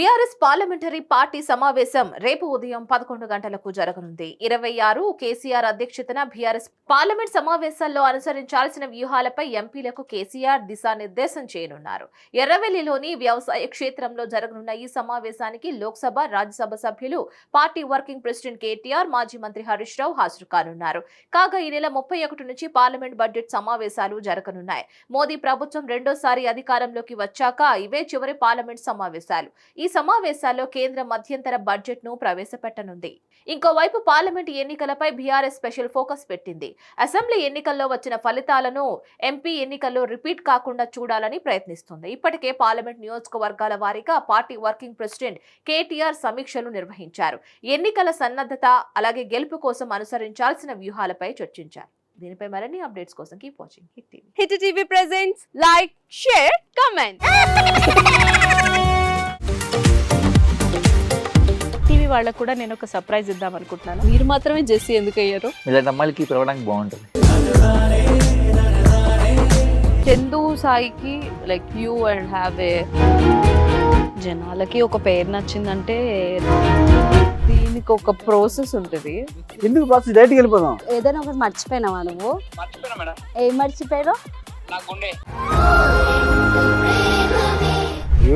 BRS parliamentary party సమావేశం రేపు ఉదయం 11 గంటలకు జరగనుంది. 26 కేసీఆర్ అధ్యక్షతన బీఆర్ఎస్ పార్లమెంట్ సమావేశాల్లో అనుసరించాల్సిన వ్యూహాలపై ఎంపీలకు కేసీఆర్ దిశానిర్దేశం చేయనున్నారు. ఎర్రవెల్లిలోని వ్యవసాయ క్షేత్రంలో జరగనున్న ఈ సమావేశానికి లోక్సభ, రాజ్యసభ సభ్యులు, పార్టీ వర్కింగ్ ప్రెసిడెంట్ కేటీఆర్, మాజీ మంత్రి హరీష్ రావు హాజరు కానున్నారు. కాగా ఈ నెల 31 నుంచి పార్లమెంట్ బడ్జెట్ సమావేశాలు జరగనున్నాయి. మోదీ ప్రభుత్వం రెండోసారి అధికారంలోకి వచ్చాక ఇవే చివరి పార్లమెంట్ సమావేశాలు. ఈ సమావేశాల్లో కేంద్ర మధ్యంతర బడ్జెట్ ను ప్రవేశపెట్టనుంది. ఇంకోవైపు పార్లమెంట్ ఎన్నికలపై బీఆర్ఎస్ స్పెషల్ ఫోకస్ పెట్టింది. అసెంబ్లీ ఎన్నికల్లో వచ్చిన ఫలితాలను ఎంపీ ఎన్నికల్లో రిపీట్ కాకుండా చూడాలని ప్రయత్నిస్తుంది. ఇప్పటికే పార్లమెంట్ నియోజకవర్గాల వారీగా పార్టీ వర్కింగ్ ప్రెసిడెంట్ కేటీఆర్ సమీక్షలు నిర్వహించారు. ఎన్నికల సన్నద్ధత, అలాగే గెలుపు కోసం అనుసరించాల్సిన వ్యూహాలపై చర్చించారు. దీనిపై మరిన్ని అప్డేట్స్ కోసం keep watching hit TV. Hit TV presents like, share, comment. TV వాళ్ళకు కూడా నేను ఒక సర్ప్రైజ్ ఇద్దాం అనుకుంటున్నాను. మీరు మాత్రమే జెస్సీ ఎందుకు అయ్యారు? ఇలాంటి అమ్మాయిలకి పిలవడానికి బాగుంటుంది. చందు సాయికి like you and have a జనాలకి ఒక పేరు నచ్చిందంటే దీనికి ఒక ప్రాసెస్ ఉంటుంది. ఎందుకు ప్రాసెస్ డైరెక్ట్కి వెళ్ళిపోదాం. ఏదైనా ఒకటి మర్చిపోయినావా నువ్వు? ఏం మర్చిపోయావు?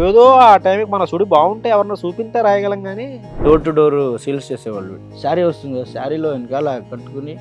ఏదో ఆ టైంకి మన సుడి బాగుంటే ఎవరన్నా చూపిస్తే రాయగలం కానీ డోర్ టు డోర్ సేల్స్ చేసేవాళ్ళు. శారీ వస్తుంది, శారీలో వెనకాల కట్టుకుని